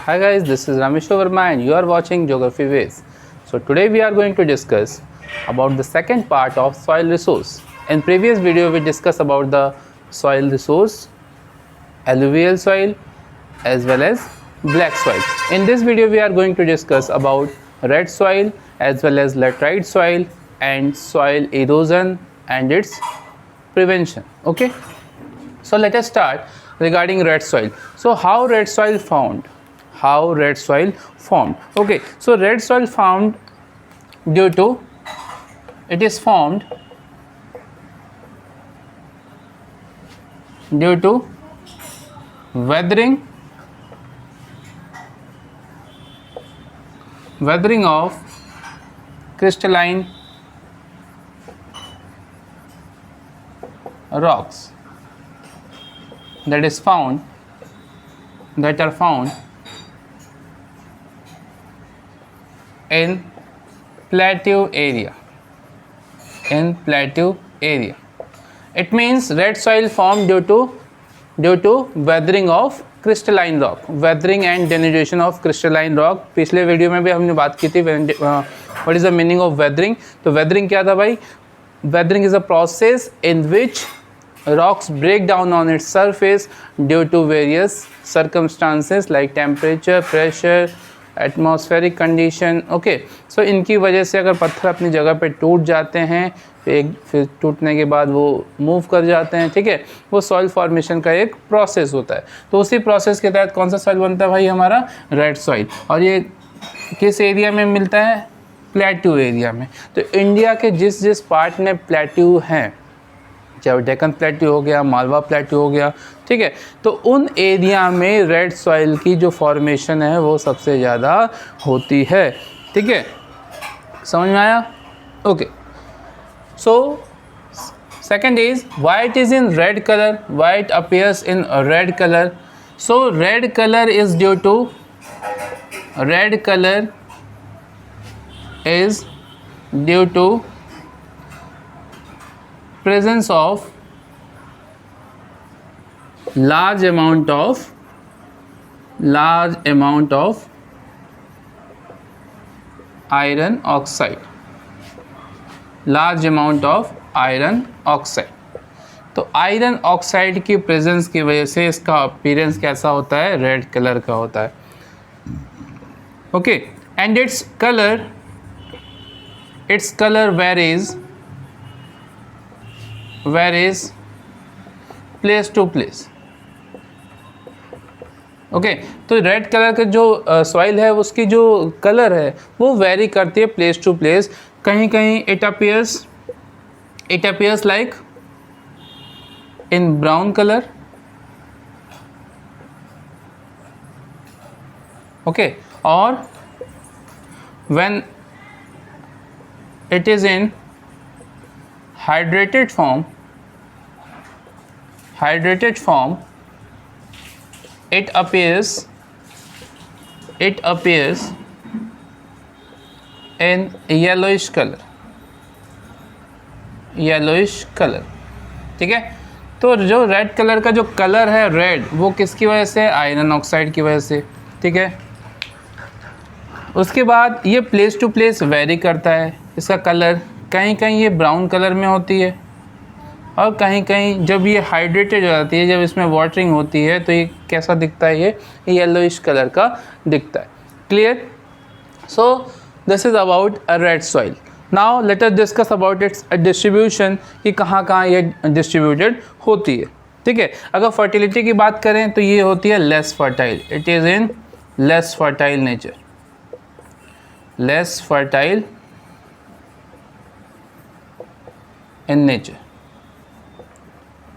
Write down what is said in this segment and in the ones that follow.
Hi guys, this is Rameshwar Verma and you are watching Geography Ways. So today we are going to discuss about the second part of soil resource. In previous video we discussed about the soil resource, alluvial soil as well as black soil. In this video we are going to discuss about red soil as well as laterite soil and soil erosion and its prevention. Okay, so let us start regarding red soil. So how red soil formed? Okay, so red soil formed due to weathering of crystalline rocks that are found in plateau area. It means red soil formed due to weathering of crystalline rock, weathering and denudation of crystalline rock. पिछले video में भी हमने बात की थी what is the meaning of weathering. तो weathering क्या था भाई? Weathering is a process in which rocks break down on its surface due to various circumstances like temperature, pressure, atmospheric condition. Okay, so इनकी वजह से अगर पत्थर अपनी जगह पे टूट जाते हैं फिर टूटने के बाद वो मूव कर जाते हैं, ठीक है, वो सॉइल फॉर्मेशन का एक प्रोसेस होता है. तो उसी प्रोसेस के तहत कौन सा सॉइल बनता है भाई? हमारा रेड सॉइल. और ये किस एरिया में मिलता है? प्लेट्यू एरिया में. तो इंडिया के जिस पार्ट में प्लेट्यू हैं, चाहे डेक्कन प्लेट्यू हो गया, मालवा प्लेट्यू हो गया, ठीक है, तो उन एरिया में रेड सॉइल की जो फॉर्मेशन है वो सबसे ज़्यादा होती है. ठीक है, समझ में आया? Okay, so second is white is in red colour. White appears in red colour. So red colour is due to presence of large amount of iron oxide. तो आयरन ऑक्साइड की प्रेजेंस की वजह से इसका अपीयरेंस कैसा होता है? Red colour का होता है. Okay, and it's colour varies place to place. Okay, तो रेड कलर का जो सॉइल है उसकी जो कलर है वो वेरी करती है प्लेस टू प्लेस. कहीं कहीं it appears like in brown colour. Okay, और when it is in hydrated form, it appears in yellowish color. ठीक है, तो जो रेड कलर का जो कलर है रेड, वो किसकी वजह से? आयरन ऑक्साइड की वजह से. ठीक है, उसके बाद ये प्लेस टू प्लेस वेरी करता है इसका कलर. कहीं कहीं ये ब्राउन कलर में होती है और कहीं कहीं जब ये हाइड्रेटेड हो जाती है, जब इसमें वाटरिंग होती है तो ये कैसा दिखता है? ये येलोइश कलर का दिखता है. Clear? So this is about a red soil. Now let us discuss about it's distribution, कि कहाँ कहाँ ये डिस्ट्रीब्यूटेड होती है. ठीक है, अगर फर्टिलिटी की बात करें तो ये होती है less fertile. It is in less fertile nature. In nature.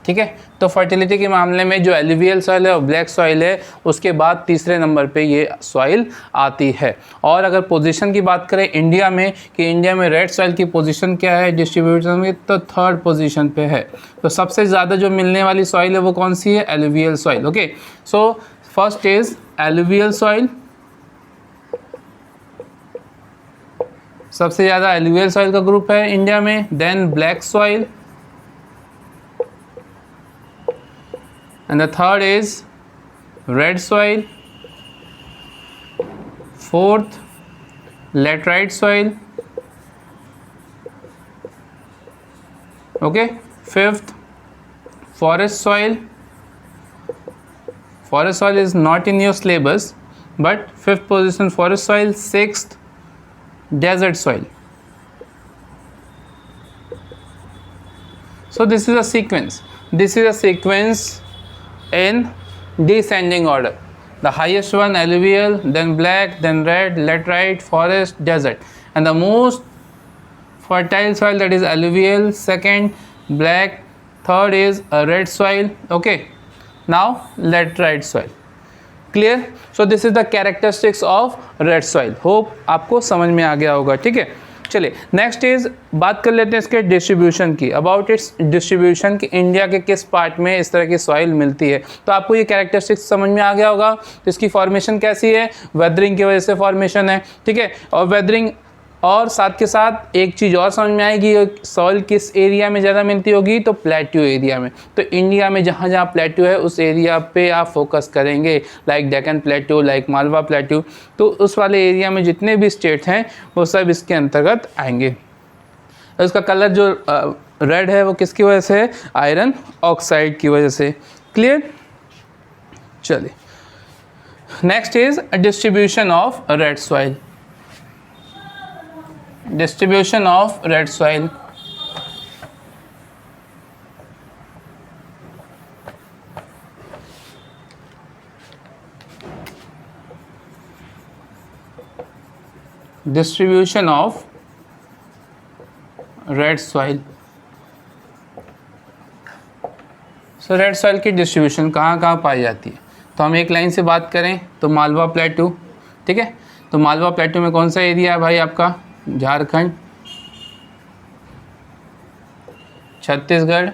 ठीक है, तो फर्टिलिटी के मामले में जो एलुवियल सॉइल है और ब्लैक सॉइल है, उसके बाद तीसरे नंबर पे ये सॉइल आती है. और अगर पोजीशन की बात करें इंडिया में, कि इंडिया में रेड सॉइल की पोजीशन क्या है डिस्ट्रीब्यूशन में, तो थर्ड पोजीशन पे है. तो सबसे ज़्यादा जो मिलने वाली सॉइल है वो कौन सी है? Alluvial soil. Okay, so first is alluvial soil. सबसे ज़्यादा एलुवियल सॉइल का ग्रुप है इंडिया में. Then black soil, and the third is red soil, fourth laterite soil, okay. Fifth forest soil. Forest soil is not in your syllabus, but fifth position forest soil. Sixth desert soil. So this is a sequence. This is a sequence in descending order. The highest one alluvial, then black, then red, laterite, forest, desert, and the most fertile soil, that is alluvial. Second black, third is a red soil, okay. Now laterite soil. Clear? So this is the characteristics of red soil. Hope आपको समझ में आ गया होगा, ठीक है। चलिए next is बात कर लेते हैं इसके डिस्ट्रीब्यूशन की, अबाउट इट्स डिस्ट्रीब्यूशन कि इंडिया के किस पार्ट में इस तरह की सॉइल मिलती है। तो आपको ये कैरेक्टरिस्टिक्स समझ में आ गया होगा। तो इसकी फॉर्मेशन कैसी है, वेदरिंग की वजह से फॉर्मेशन है, ठीक है। और वेदरिंग और साथ के साथ एक चीज़ और समझ में आएगी, सॉइल किस एरिया में ज़्यादा मिलती होगी, तो प्लेट्यू एरिया में। तो इंडिया में जहाँ जहाँ प्लेट्यू है उस एरिया पे आप फोकस करेंगे, like Deccan plateau, like Malwa plateau. तो उस वाले एरिया में जितने भी स्टेट हैं वो सब इसके अंतर्गत आएंगे। तो इसका कलर जो रेड है वो किसकी वजह से है, आयरन ऑक्साइड की वजह से। क्लियर? चलिए next is distribution of red soil. Distribution of red soil. Distribution of red soil. So red soil की डिस्ट्रीब्यूशन कहाँ कहाँ पाई जाती है। तो हम एक लाइन से बात करें तो मालवा प्लेट्यू, ठीक है। तो मालवा प्लेट्यू में कौन सा एरिया है भाई आपका, झारखंड, छत्तीसगढ़,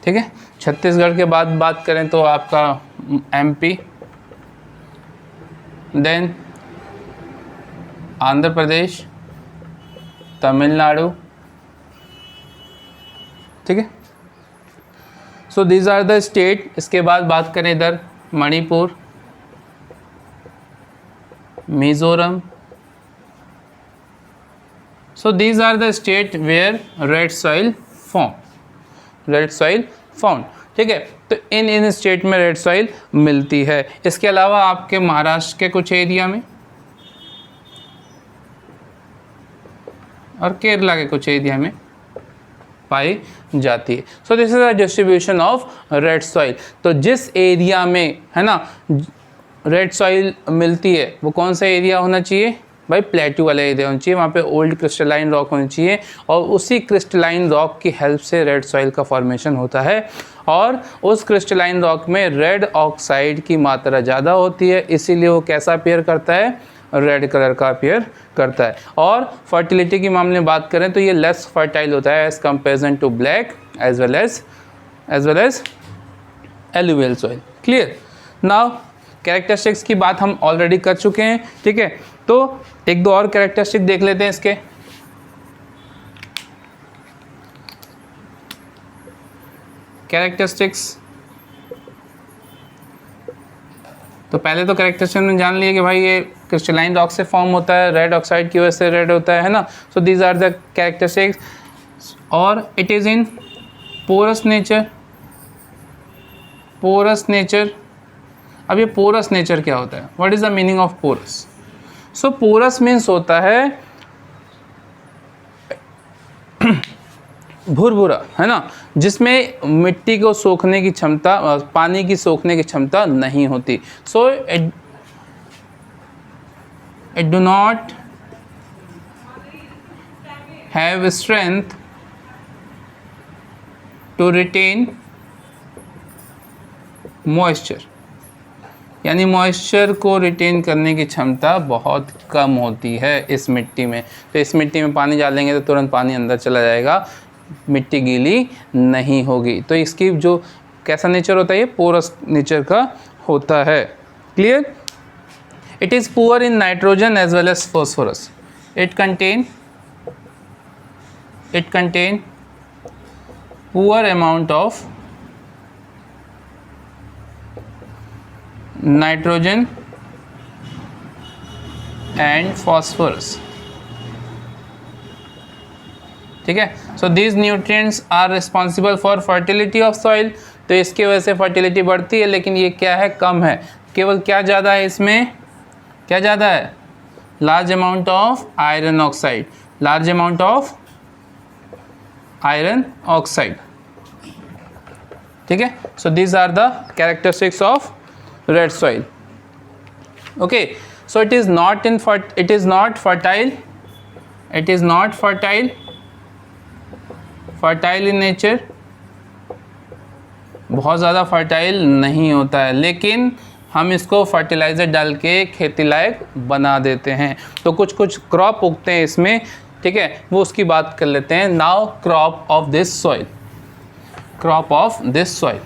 ठीक है। छत्तीसगढ़ के बाद बात करें तो आपका एमपी, देन आंध्र प्रदेश, तमिलनाडु, ठीक है। So these are the state. इसके बाद बात करें इधर Manipur, Mizoram. So these are the state where red soil form, red soil found, ठीक है। तो इन स्टेट में रेड सॉइल मिलती है। इसके अलावा आपके महाराष्ट्र के कुछ एरिया में और केरला के कुछ एरिया में पाई जाती है। So this is the distribution of red soil. तो जिस एरिया में है ना रेड सॉइल मिलती है वो कौन सा एरिया होना चाहिए भाई, प्लेट्यू वाला एरिया होना चाहिए। वहाँ पे ओल्ड क्रिस्टलाइन रॉक होनी चाहिए और उसी क्रिस्टलाइन रॉक की हेल्प से रेड सॉइल का फॉर्मेशन होता है। और उस क्रिस्टलाइन रॉक में रेड ऑक्साइड की मात्रा ज़्यादा होती है, इसीलिए वो कैसा अपीयर करता है, रेड कलर का अपीयर करता है। और फर्टिलिटी के मामले में बात करें तो ये लेस फर्टाइल होता है as comparison to black as well as alluvial soil. Clear? Now characteristics की बात हम ऑलरेडी कर चुके हैं, ठीक है। तो एक दो और कैरेक्टरिस्टिक देख लेते हैं इसके। कैरेक्टरिस्टिक्स तो पहले तो कैरेक्टरिस्टिक्स में जान लिए कि भाई ये क्रिस्टलाइन रॉक से फॉर्म होता है, रेड ऑक्साइड की वजह से रेड होता है ना। So these are the characteristics. और it is in porous nature. Porous nature, अब ये पोरस नेचर क्या होता है, what is the meaning of porous? So porous means होता है भुरभुरा, है ना, जिसमें मिट्टी को सोखने की क्षमता, पानी की सोखने की क्षमता नहीं होती। So it do not have strength to retain moisture, यानी मॉइस्चर को रिटेन करने की क्षमता बहुत कम होती है इस मिट्टी में। तो इस मिट्टी में पानी डालेंगे तो तुरंत पानी अंदर चला जाएगा, मिट्टी गीली नहीं होगी। तो इसकी जो कैसा नेचर होता है, ये पोरस नेचर का होता है। Clear? It is poor in nitrogen as well as phosphorus. It contain poor amount of nitrogen and phosphorus, ठीक है। So these nutrients are responsible for fertility of soil, तो इसकी वजह से फर्टिलिटी बढ़ती है, लेकिन ये क्या है, कम है। केवल क्या ज़्यादा है इसमें, क्या ज़्यादा है, large amount of iron oxide, large amount of iron oxide, ठीक है। So these are the characteristics of red soil. Okay, so it is not fertile in nature, बहुत ज़्यादा फर्टाइल नहीं होता है, लेकिन हम इसको फर्टिलाइज़र डाल के खेती लायक बना देते हैं। तो कुछ कुछ क्रॉप उगते हैं इसमें, ठीक है, वो उसकी बात कर लेते हैं। Now crop of this soil, crop of this soil,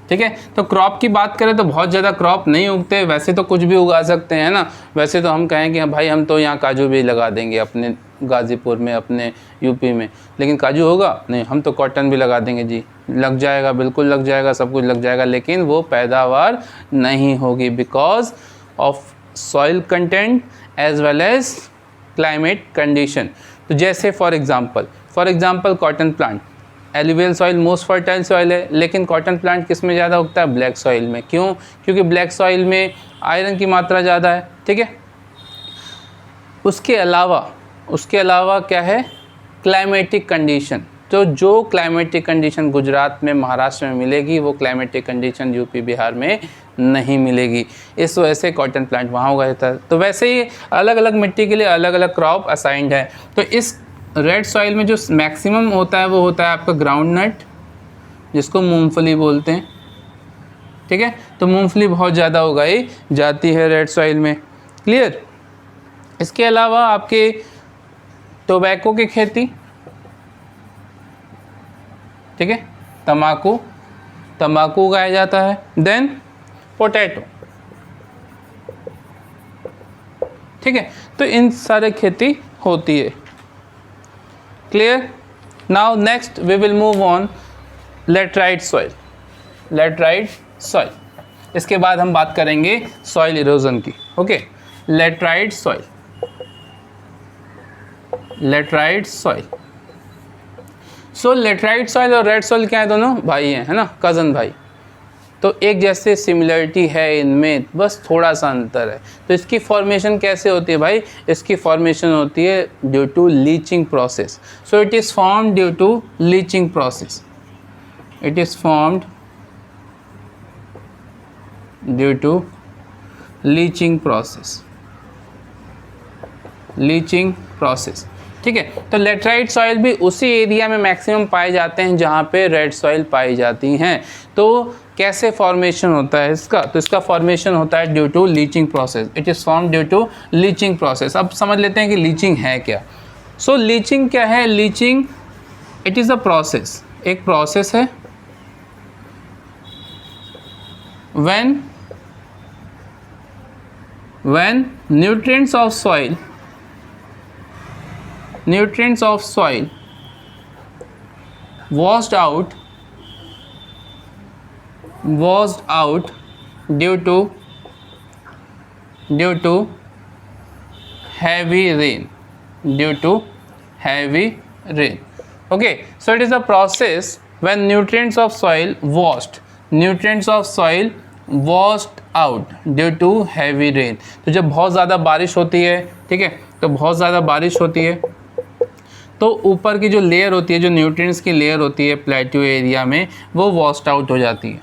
ठीक है। तो क्रॉप की बात करें तो बहुत ज़्यादा क्रॉप नहीं उगते, वैसे तो कुछ भी उगा सकते हैं ना। वैसे तो हम कहें कि भाई हम तो यहाँ काजू भी लगा देंगे अपने गाज़ीपुर में, अपने यूपी में, लेकिन काजू होगा नहीं। हम तो कॉटन भी लगा देंगे जी, लग जाएगा, बिल्कुल लग जाएगा, सब कुछ लग जाएगा, लेकिन वो पैदावार नहीं होगी because of soil content as well as climate condition. तो जैसे for example cotton plant, alluvial soil most fertile soil है, लेकिन कॉटन प्लांट किस में ज़्यादा उगता है, ब्लैक सॉइल में। क्यों? क्योंकि ब्लैक सॉइल में आयरन की मात्रा ज़्यादा है, ठीक है। उसके अलावा क्या है, क्लाइमेटिक कंडीशन। तो जो क्लाइमेटिक कंडीशन गुजरात में, महाराष्ट्र में मिलेगी, वो क्लाइमेटिक कंडीशन यूपी बिहार में नहीं मिलेगी। इस वजह से कॉटन प्लांट वहाँ उगाया जाता है। तो वैसे ही अलग अलग मिट्टी के लिए अलग अलग क्रॉप असाइंड है। तो इस रेड सॉइल में जो मैक्सिमम होता है वो होता है आपका ग्राउंड नट, जिसको मूंगफली बोलते हैं, ठीक है। तो मूंगफली बहुत ज़्यादा उगाई जाती है रेड सॉइल में, क्लियर। इसके अलावा आपके टोबैको की खेती, ठीक है, तंबाकू उगाया जाता है। देन पोटैटो, ठीक है। तो इन सारे खेती होती है, clear. Now next we will move on laterite soil. इसके बाद हम बात करेंगे सॉइल इरोजन की। Okay, laterite soil. So laterite soil और रेड सॉइल क्या है, दोनों भाई हैं, है ना, कज़न भाई। तो एक जैसे सिमिलरिटी है इनमें, बस थोड़ा सा अंतर है। तो इसकी फॉर्मेशन कैसे होती है भाई, इसकी फॉर्मेशन होती है due to leaching process. So it is formed due to leaching process, leaching process, ठीक है। तो लेटराइट सॉइल भी उसी एरिया में मैक्सिमम पाए जाते हैं जहाँ पे रेड सॉइल पाई जाती हैं। तो कैसे फॉर्मेशन होता है इसका, तो इसका फॉर्मेशन होता है due to leaching process. It is form due to leaching process. अब समझ लेते हैं कि लीचिंग है क्या। सो लीचिंग क्या है, leaching it is a process, एक प्रोसेस है when nutrients of soil washed out due to heavy rain. Okay, so it is a process when nutrients of soil washed out due to heavy rain. तो जब बहुत ज़्यादा बारिश होती है, ठीक है, तो बहुत ज़्यादा बारिश होती है तो ऊपर की जो लेयर होती है, जो न्यूट्रिएंट्स की लेयर होती है प्लेट्यू एरिया में, वो वॉश्ड आउट हो जाती है।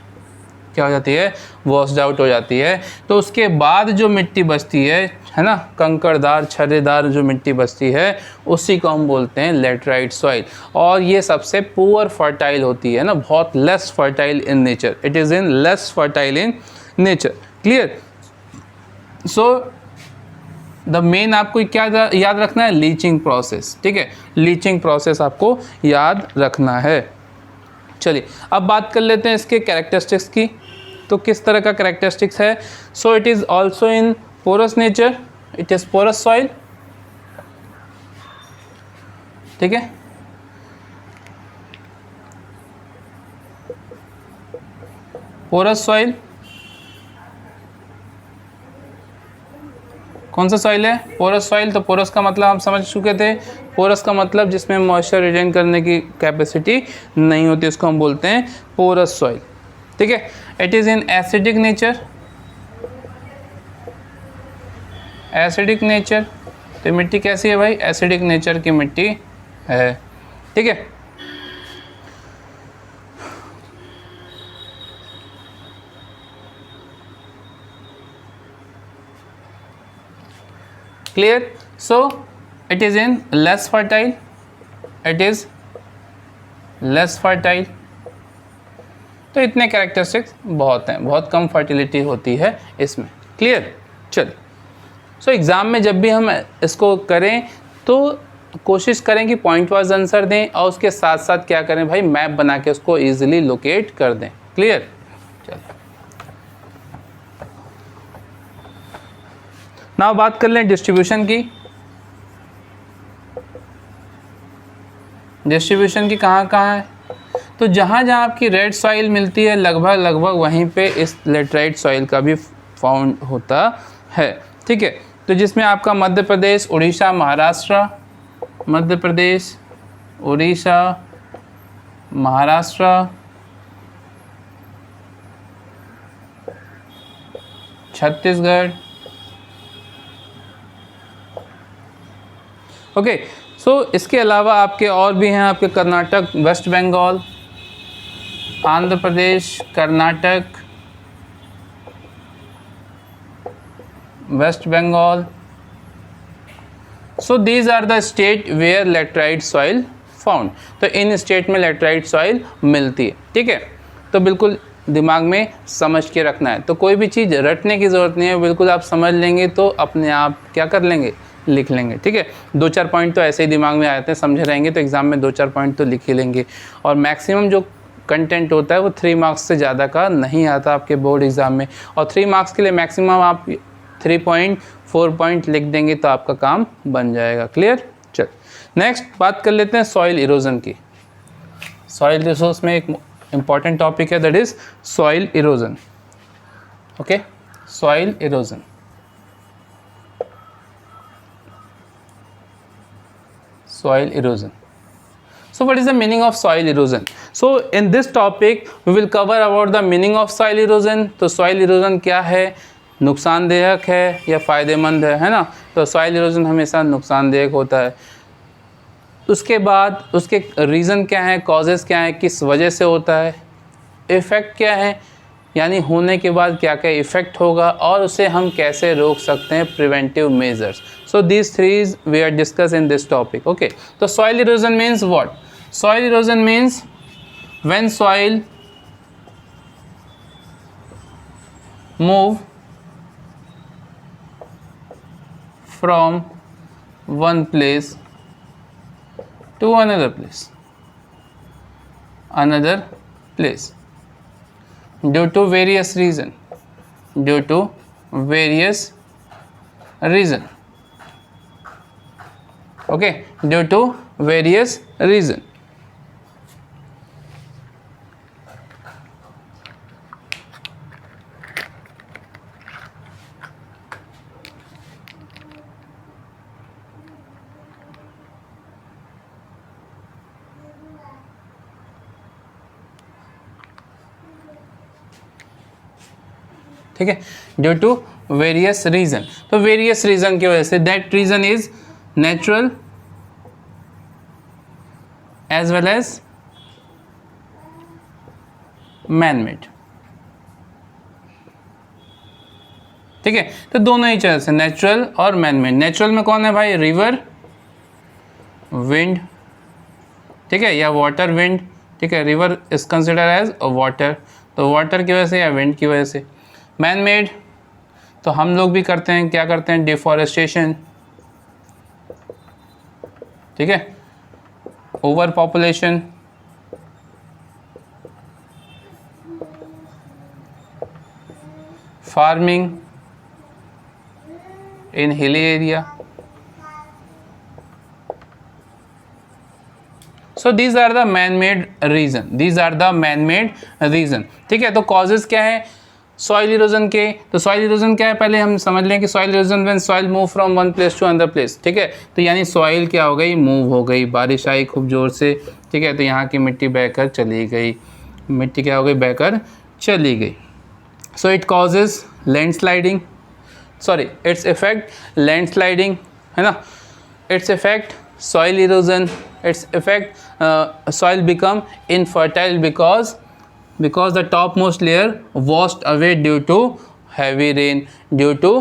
क्या हो जाती है, वॉश्ड आउट हो जाती है। तो उसके बाद जो मिट्टी बचती है ना, कंकड़दार छर्रेदार जो मिट्टी बचती है, उसी को हम बोलते हैं लेटराइट सॉइल। और ये सबसे पुअर फर्टाइल होती है ना, बहुत less fertile in nature, it is in less fertile in nature, clear. So the main आपको क्या याद रखना है, लीचिंग प्रोसेस, ठीक है, लीचिंग प्रोसेस आपको याद रखना है। चलिए अब बात कर लेते हैं इसके कैरेक्टरिस्टिक्स की। तो किस तरह का कैरेक्टरिस्टिक्स है, so it is also in porous nature, it is porous soil, ठीक है। पोरस सॉइल, कौन सा सॉइल है? Porous soil. तो पोरस का मतलब हम समझ चुके थे, पोरस का मतलब जिसमें मॉइस्चर रिटेन करने की कैपेसिटी नहीं होती, उसको हम बोलते हैं पोरस सॉइल। ठीक है। It is in acidic nature, acidic nature. तो मिट्टी कैसी है भाई? एसिडिक नेचर की मिट्टी है। ठीक है। Clear? So it is in less fertile, it is less fertile. तो इतने कैरेक्टरिस्टिक्स बहुत हैं, बहुत कम फर्टिलिटी होती है इसमें। क्लियर? चल, सो एग्ज़ाम में जब भी हम इसको करें तो कोशिश करें कि पॉइंट वाइज आंसर दें और उसके साथ साथ क्या करें भाई, मैप बना के उसको इजीली लोकेट कर दें। क्लियर? चलो, नाउ बात कर लें डिस्ट्रीब्यूशन की। डिस्ट्रीब्यूशन की कहाँ कहाँ है? तो जहाँ जहाँ आपकी रेड सॉइल मिलती है लगभग लगभग वहीं पे इस लेटराइट सॉइल का भी फाउंड होता है। ठीक है। तो जिसमें आपका मध्य प्रदेश, उड़ीसा, महाराष्ट्र, मध्य प्रदेश, उड़ीसा, महाराष्ट्र, छत्तीसगढ़। ओके। सो इसके अलावा आपके और भी हैं, आपके Karnataka, West Bengal, Andhra Pradesh, Karnataka, West Bengal. So these are the state where laterite soil found. तो इन स्टेट में लेटराइट सॉइल मिलती है। ठीक है। तो बिल्कुल दिमाग में समझ के रखना है। तो कोई भी चीज़ रटने की ज़रूरत नहीं है, बिल्कुल आप समझ लेंगे तो अपने आप क्या कर लेंगे, लिख लेंगे। ठीक है। 2-4 पॉइंट तो ऐसे ही दिमाग में आ जाते हैं, समझे रहेंगे तो एग्ज़ाम में 2-4 पॉइंट तो लिख ही लेंगे। और मैक्सिमम जो कंटेंट होता है वो 3 मार्क्स से ज़्यादा का नहीं आता आपके बोर्ड एग्ज़ाम में। और 3 मार्क्स के लिए मैक्सिमम आप 3 पॉइंट 4 पॉइंट लिख देंगे तो आपका काम बन जाएगा। क्लियर? चल, नेक्स्ट बात कर लेते हैं सॉइल इरोजन की। सॉइल रिसोर्स में एक इंपॉर्टेंट टॉपिक है, that is soil erosion. Okay, soil erosion. soil erosion. So what is the meaning of soil erosion? So in this topic we will cover about the meaning of soil erosion. तो soil erosion क्या है, नुकसानदेहक है या फ़ायदेमंद है ना? तो soil erosion हमेशा नुकसानदेहक होता है। उसके बाद उसके रीज़न क्या है, कॉजेज़ क्या है, किस वजह से होता है, इफ़ेक्ट क्या है, यानी होने के बाद क्या क्या इफ़ेक्ट होगा और उसे हम कैसे रोक सकते हैं, preventive measures. So these threes we are discuss in this topic. Okay, तो soil erosion means what? Soil erosion means when soil move from one place to another place due to various reason, okay, due to various reason। ठीक है, due to various reason. तो various reason की वजह से, that reason is natural as well as man made. ठीक है, तो दोनों ही चीज़ है, नेचुरल और मैन मेड। नेचुरल में कौन है भाई? रिवर, विंड, ठीक है, या वाटर विंड। ठीक है, river is consider as water, तो वाटर की वजह से या विंड की वजह से। मैन मेड तो हम लोग भी करते हैं, क्या करते हैं? डिफॉरेस्टेशन, ठीक है, over population, farming in hilly area. So these are the man made reason, these are the man made reason. ठीक है, तो कॉजेज क्या है सॉइल इरोजन के? तो सॉइल इरोजन क्या है, पहले हम समझ लें कि soil erosion when soil move from one place to another place. ठीक है, तो यानी सॉइल क्या हो गई, मूव हो गई, बारिश आई खूब ज़ोर से, ठीक है, तो यहाँ की मिट्टी बहकर चली गई, मिट्टी क्या हो गई, बहकर चली गई। So it causes landsliding, sorry its effect landsliding, है ना, its effect soil erosion, its effect soil become infertile because the topmost layer washed away due to heavy rain, due to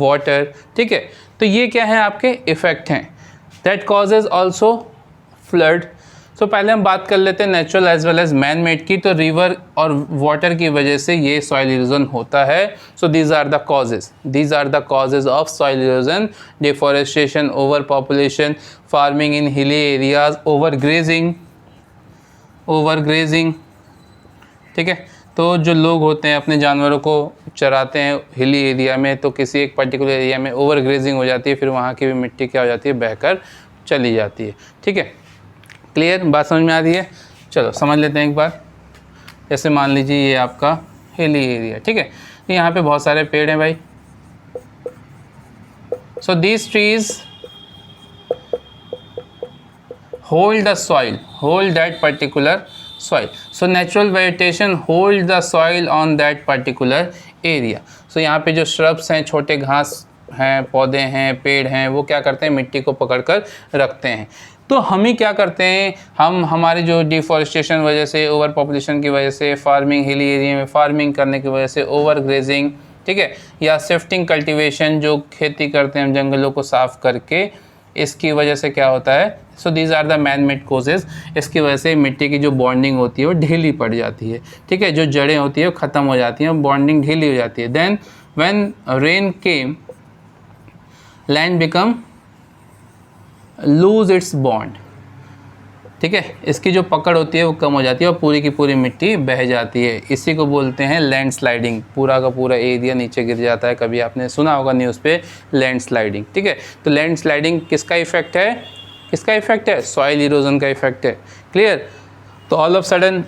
water। ठीक है, तो ये क्या है आपके इफेक्ट हैं। that causes also flood। सो पहले हम बात कर लेते हैं natural as well as man made की। तो रिवर और वाटर की वजह से ये सॉइल इरोजन होता है। So these are the causes, these are the causes of soil erosion, deforestation, over population, farming in hilly areas, over grazing. ठीक है, तो जो लोग होते हैं अपने जानवरों को चराते हैं हिली एरिया में, तो किसी एक पर्टिकुलर एरिया में ओवर ग्रेजिंग हो जाती है, फिर वहाँ की भी मिट्टी क्या हो जाती है, बहकर चली जाती है। ठीक है, क्लियर, बात समझ में आ रही है? चलो समझ लेते हैं एक बार। जैसे मान लीजिए ये आपका हिली एरिया, ठीक है, यहाँ पे बहुत सारे पेड़ हैं भाई। So these trees hold the soil, hold that particular soil, so natural vegetation hold the soil on that particular area। so यहाँ पे जो shrubs हैं, छोटे घास हैं, पौधे हैं, पेड़ हैं, वो क्या करते हैं, मिट्टी को पकड़कर रखते हैं। तो हम ही क्या करते हैं, हम हमारे जो डिफॉरेस्टेशन वजह से, ओवर पॉपुलेशन की वजह से, फार्मिंग हिली एरिया में फार्मिंग करने की वजह से, ओवर ग्रेजिंग, ठीक है, या शिफ्टिंग कल्टीवेशन, जो खेती करते हैं हम जंगलों को साफ करके, इसकी वजह से क्या होता है, so these are the man made causes. इसकी वजह से मिट्टी की जो बॉन्डिंग होती है वो ढीली पड़ जाती है। ठीक है, जो जड़ें होती है वो ख़त्म हो जाती हैं, बॉन्डिंग ढीली हो जाती है। Then when rain came, land become loose its bond. ठीक है, इसकी जो पकड़ होती है वो कम हो जाती है और पूरी की पूरी मिट्टी बह जाती है। इसी को बोलते हैं लैंड स्लाइडिंग। पूरा का पूरा एरिया नीचे गिर जाता है। कभी आपने सुना होगा न्यूज़ पे लैंड स्लाइडिंग। ठीक है, तो लैंड स्लाइडिंग किसका इफेक्ट है, किसका इफेक्ट है, सॉइल इरोजन का इफेक्ट है। क्लियर, तो ऑल ऑफ सडन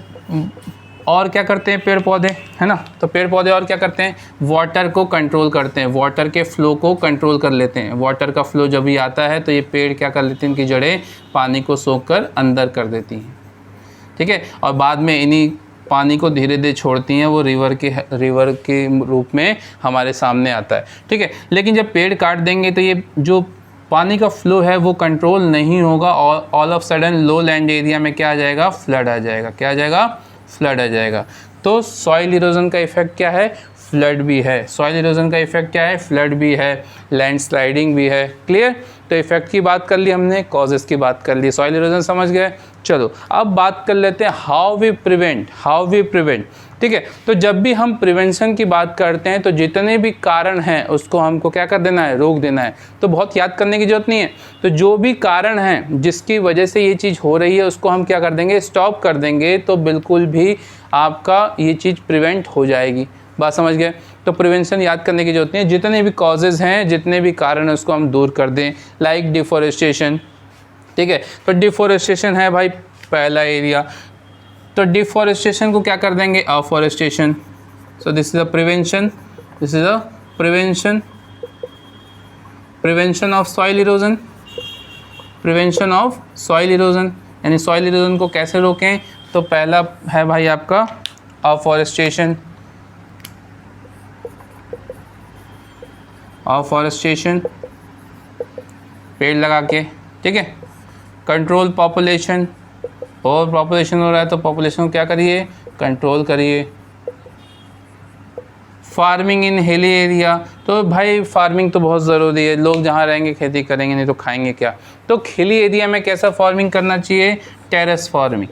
और क्या करते हैं पेड़ पौधे, है ना, तो पेड़ पौधे और क्या करते हैं, वाटर को कंट्रोल करते हैं, वाटर के फ्लो को कंट्रोल कर लेते हैं। वाटर का फ्लो जब भी आता है तो ये पेड़ क्या कर लेते हैं, इनकी जड़ें पानी को सोख कर अंदर कर देती हैं। ठीक है, और बाद में इन्हीं पानी को धीरे धीरे छोड़ती हैं, वो रिवर के रूप में हमारे सामने आता है। ठीक है, लेकिन जब पेड़ काट देंगे तो ये जो पानी का फ्लो है वो कंट्रोल नहीं होगा और all of sudden low land area में क्या आ जाएगा, फ्लड आ जाएगा। क्या आ जाएगा, फ्लड आ जाएगा। तो सॉइल इरोजन का इफेक्ट क्या है, फ्लड भी है। सॉइल इरोजन का इफेक्ट क्या है, फ्लड भी है, लैंड स्लाइडिंग भी है। क्लियर, तो इफेक्ट की बात कर ली हमने, कॉजेस की बात कर ली, सॉइल इरोजन समझ गए। चलो अब बात कर लेते हैं हाउ वी प्रिवेंट। ठीक है, तो जब भी हम प्रिवेंशन की बात करते हैं तो जितने भी कारण हैं उसको हमको क्या कर देना है, रोक देना है। तो बहुत याद करने की जरूरत नहीं है। तो जो भी कारण हैं जिसकी वजह से ये चीज़ हो रही है उसको हम क्या कर देंगे, स्टॉप कर देंगे, तो बिल्कुल भी आपका ये चीज़ प्रिवेंट हो जाएगी। बात समझ गए, तो प्रिवेंशन याद करने की जरूरत नहीं है। जितने भी कॉजेज़ हैं, जितने भी कारण हैं उसको हम दूर कर दें। Like deforestation. ठीक है, तो डिफॉरेस्टेशन है भाई पहला एरिया, तो डिफॉरेस्टेशन को क्या कर देंगे, afforestation. So this is a prevention, this is a prevention of soil erosion, prevention of soil erosion. यानी सॉइल इरोजन को कैसे रोकें, तो पहला है भाई आपका अफॉरेस्टेशन, पेड़ लगा के। ठीक है, कंट्रोल पॉपुलेशन, और पॉपुलेशन हो रहा है तो पॉपुलेशन को क्या करिए, कंट्रोल करिए। फार्मिंग इन हिली एरिया, तो भाई फार्मिंग तो बहुत ज़रूरी है। लोग जहाँ रहेंगे खेती करेंगे, नहीं तो खाएंगे क्या। तो हिली एरिया में कैसा फार्मिंग करना चाहिए, टेरेस फार्मिंग।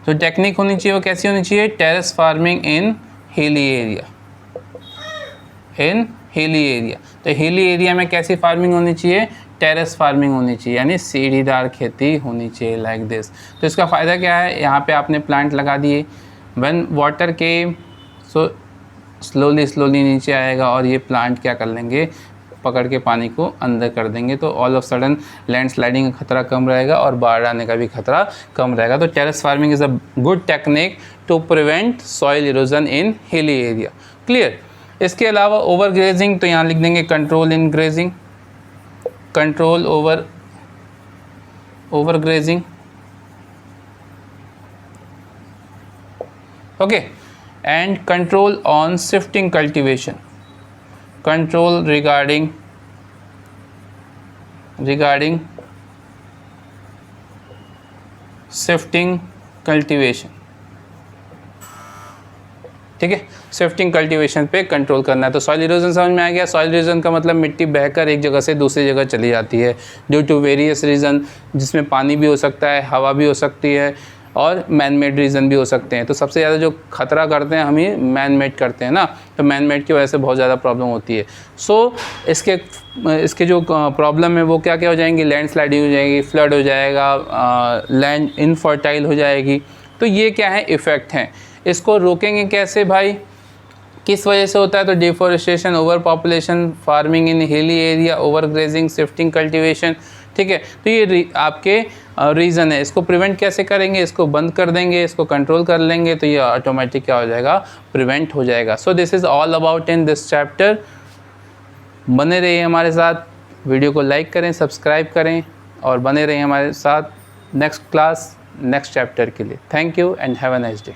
तो टेक्निक होनी चाहिए वो कैसी होनी चाहिए, terrace farming in hilly area, in hilly area. तो हिली एरिया में कैसी फार्मिंग होनी चाहिए, टेरेस फार्मिंग होनी चाहिए, यानी सीढ़ीदार खेती होनी चाहिए, लाइक दिस। तो इसका फ़ायदा क्या है, यहाँ पे आपने प्लांट लगा दिए, व्हेन वाटर के सो स्लोली नीचे आएगा और ये प्लांट क्या कर लेंगे, पकड़ के पानी को अंदर कर देंगे, तो all of sudden land sliding का खतरा कम रहेगा और बाढ़ आने का भी खतरा कम रहेगा। तो terrace farming is a good technique to prevent soil erosion in hilly area. Clear. इसके अलावा ओवर ग्रेजिंग, तो यहाँ लिख देंगे control in grazing, control over grazing. Okay, and control on shifting cultivation, control regarding shifting cultivation. ठीक है, shifting cultivation पे control करना है। तो सॉइल इरोजन समझ में आ गया। सॉइल इरोजन का मतलब मिट्टी बहकर एक जगह से दूसरी जगह चली जाती है ड्यू टू वेरियस रीज़न, जिसमें पानी भी हो सकता है, हवा भी हो सकती है और मैन मेड रीज़न भी हो सकते हैं। तो सबसे ज़्यादा जो खतरा करते हैं हम ही मैन मेड करते हैं ना, तो मैन मेड की वजह से बहुत ज़्यादा प्रॉब्लम होती है। सो इसके जो प्रॉब्लम है वो क्या क्या हो जाएंगी, लैंड स्लाइडिंग हो जाएगी, फ्लड हो जाएगा, लैंड इनफर्टाइल हो जाएगी। तो ये क्या है, इफ़ेक्ट हैं। इसको रोकेंगे कैसे भाई, किस वजह से होता है, तो deforestation, over population, farming in hilly area, over grazing, shifting cultivation. ठीक है, तो ये आपके रीज़न है। इसको प्रिवेंट कैसे करेंगे, इसको बंद कर देंगे, इसको कंट्रोल कर लेंगे, तो ये ऑटोमेटिक क्या हो जाएगा, प्रिवेंट हो जाएगा। So this is all about in this chapter. बने रहिए हमारे साथ, वीडियो को लाइक करें, सब्सक्राइब करें और बने रहिए हमारे साथ नेक्स्ट क्लास, नेक्स्ट चैप्टर के लिए। Thank you and have a nice day.